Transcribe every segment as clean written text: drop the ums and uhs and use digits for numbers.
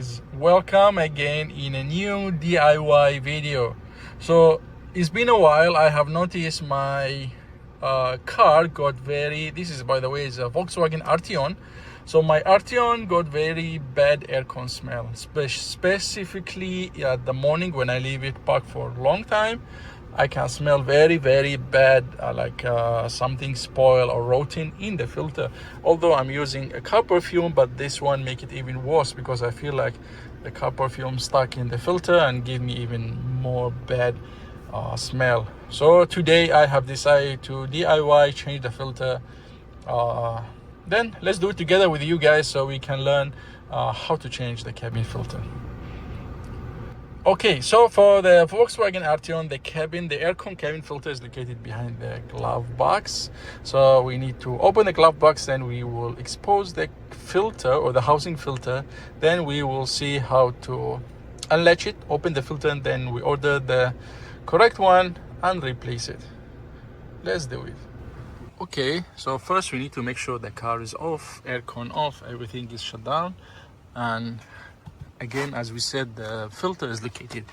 guys, welcome again in a new DIY video. So it's been a while. I have noticed my car got this is, by the way, is a Volkswagen Arteon. So my Arteon got very bad aircon smell, specifically at the morning when I leave it parked for a long time. I can smell very bad, like something spoiled or rotten in the filter. Although I'm using a car perfume, but this one make it even worse because I feel like the car perfume stuck in the filter and give me even more bad smell. So today I have decided to DIY change the filter. Then let's do it together with you guys so we can learn how to change the cabin filter. Okay, so for the Volkswagen Arteon, the aircon cabin filter is located behind the glove box. So we need to open the glove box, then we will expose the filter or the housing filter. Then we will see how to unlatch it, open the filter, and then we order the correct one and replace it. Let's do it. Okay, so first we need to make sure the car is off, aircon off, everything is shut down. And again, as we said, the filter is located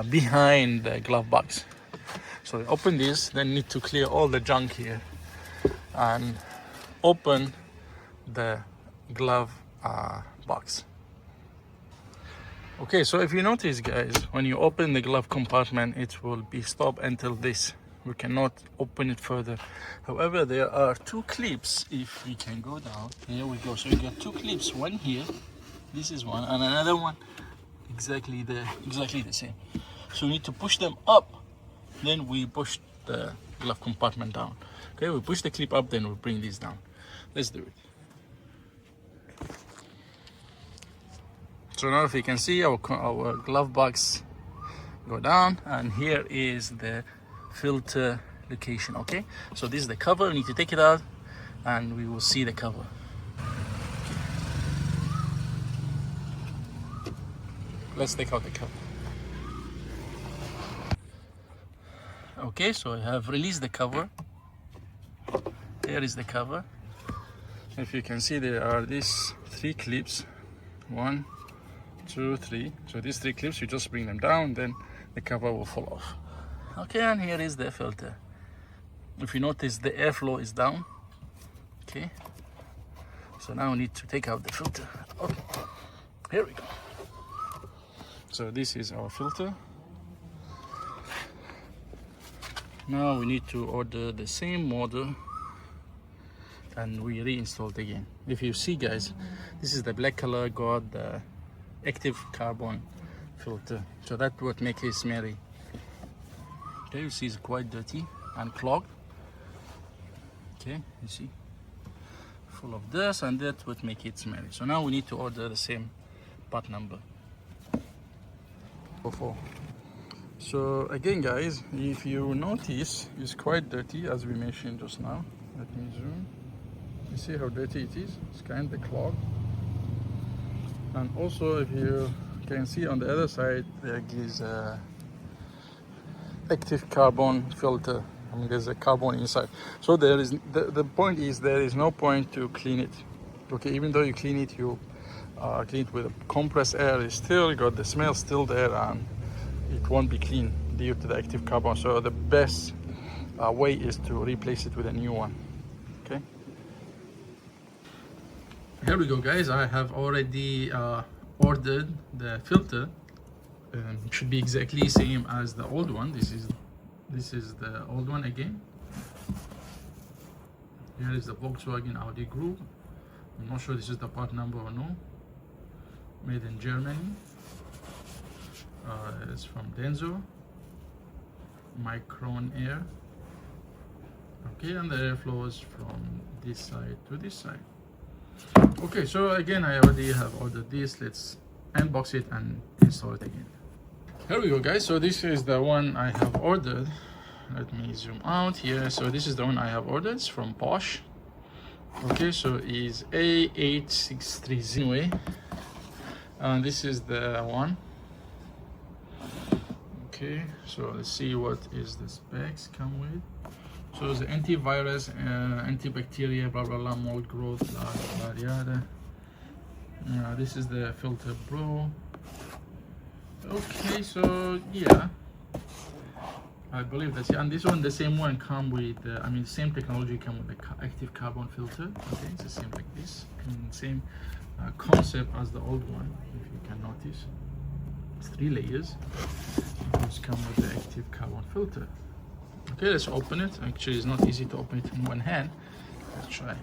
behind the glove box. So open this, then need to clear all the junk here and open the glove box. Okay, so if you notice, guys, when you open the glove compartment, it will be stopped until this. We cannot open it further. However, there are two clips. If we can go down, here we go. So you got two clips, one here, this is one, and another one exactly the same. So we need to push them up, then we push the glove compartment down. Okay, we push the clip up, then we bring these down. Let's do it. So now if you can see, our glove box go down, and here is the filter location. Okay, so this is the cover. We need to take it out and we will see the cover. Let's take out the cover. Okay, so I have released the cover. Here is the cover. If you can see, there are these three clips. 1, 2, 3. So these three clips, you just bring them down, then the cover will fall off. Okay, and here is the filter. If you notice, the airflow is down. Okay, so now we need to take out the filter. Okay, here we go. So this is our filter. Now we need to order the same model and we reinstall it again. If you see, guys, this is the black color, got the active carbon filter. So that's what makes it smelly. Okay, you see it's quite dirty and clogged. Okay, you see, full of dust, and that would make it smelly. So now we need to order the same part number. So again, guys, if you notice, it's quite dirty as we mentioned just now. Let me zoom. You see how dirty it is? It's kind of clogged. And also, if you can see on the other side, there is a active carbon filter. I mean, there's a carbon inside. So there is the point is there is no point to clean it. Okay, even though you clean it, you clean it with compressed air, it's still got the smell still there, and it won't be clean due to the active carbon. So the best way is to replace it with a new one. Okay, here we go, guys. I have already ordered the filter. Should be exactly same as the old one. This is the old one again. Here is the Volkswagen Audi group. I'm not sure this is the part number or no. Made in Germany. It's from Denso. Micron Air. Okay, and the airflow is from this side to this side. Okay, so again, I already have ordered this. Let's unbox it and install it again. Here we go, guys. So this is the one I have ordered. Let me zoom out here. So this is the one I have ordered. It's from Bosch. Okay, so it's A8630, and this is the one. Okay, so let's see what is the specs come with. So the antivirus, antibacterial, blah blah blah, mold growth, blah blah yada. This is the filter bro. Okay, so yeah, I believe that's it. And this one, the same one, come with I mean, same technology come with the active carbon filter. Okay, it's the same like this, and same concept as the old one. If you can notice, it's 3 layers. It's come with the active carbon filter. Okay, let's open it. Actually, it's not easy to open it in one hand. Let's try.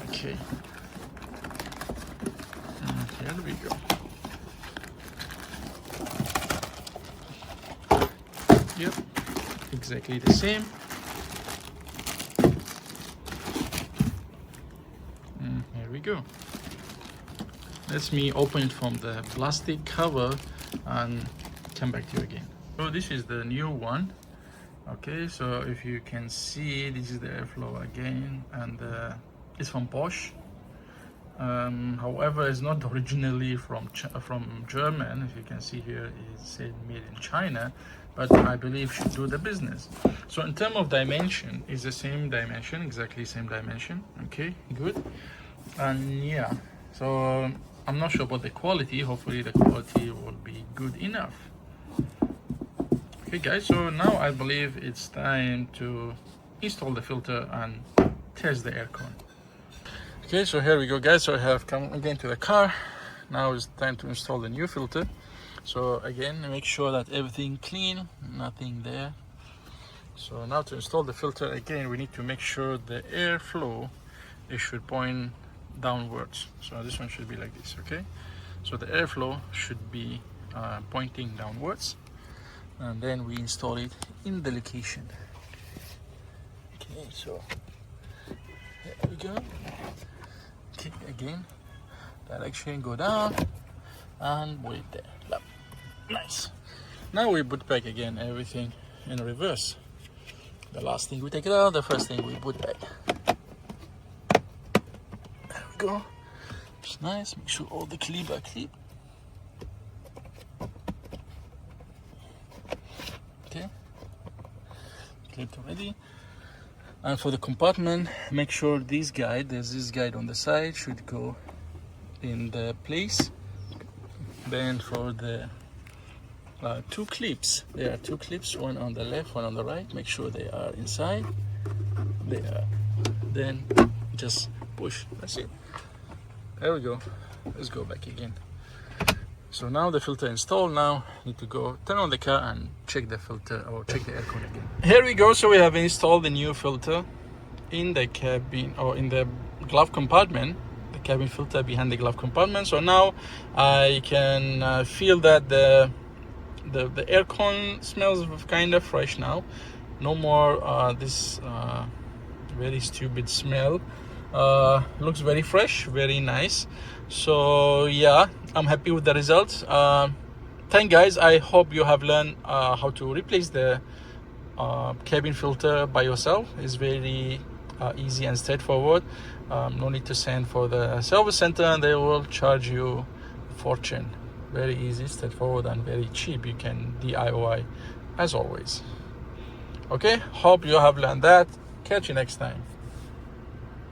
Okay. Here we go. Yep, exactly the same. Here we go. Let me open it from the plastic cover and come back to you again. So this is the new one. Okay, so if you can see, this is the airflow again, and it's from Bosch. However, it's not originally from German. If you can see here, it's said made in China, but I believe should do the business. So in terms of dimension, it's the same dimension, exactly same dimension. Okay, good. And yeah, so I'm not sure about the quality. Hopefully the quality will be good enough. Okay guys, so now I believe it's time to install the filter and test the aircon. Okay, so here we go guys. So I have come again to the car. Now it's time to install the new filter. So again, make sure that everything clean, nothing there. So now to install the filter, again we need to make sure the airflow, it should point downwards. So this one should be like this. Okay, so the airflow should be pointing downwards, and then we install it in the location. Okay, so here we go. Okay, again, direction, go down and wait there. Nice. Now we put back again everything in reverse. The last thing we take it out, the first thing we put back. There we go. It's nice. Make sure all the clips are clipped. Okay, clipped already. And for the compartment, make sure this guide, there's this guide on the side, should go in the place. Then for the 2 clips, there are 2 clips, one on the left, one on the right. Make sure they are inside. They are. Then just push. That's it. There we go. Let's go back again. So now the filter installed. Now need to go turn on the car and check the filter or check the aircon again. Here we go. So we have installed the new filter in the cabin or in the glove compartment. The cabin filter behind the glove compartment. So now I can feel that the aircon smells kind of fresh now. No more this very stupid smell. Looks very fresh, very nice. So yeah, I'm happy with the results. Thank guys. I hope you have learned how to replace the cabin filter by yourself. It's very easy and straightforward. No need to send for the service center and they will charge you a fortune. Very easy, straightforward, and very cheap. You can DIY as always. Okay, hope you have learned that. Catch you next time.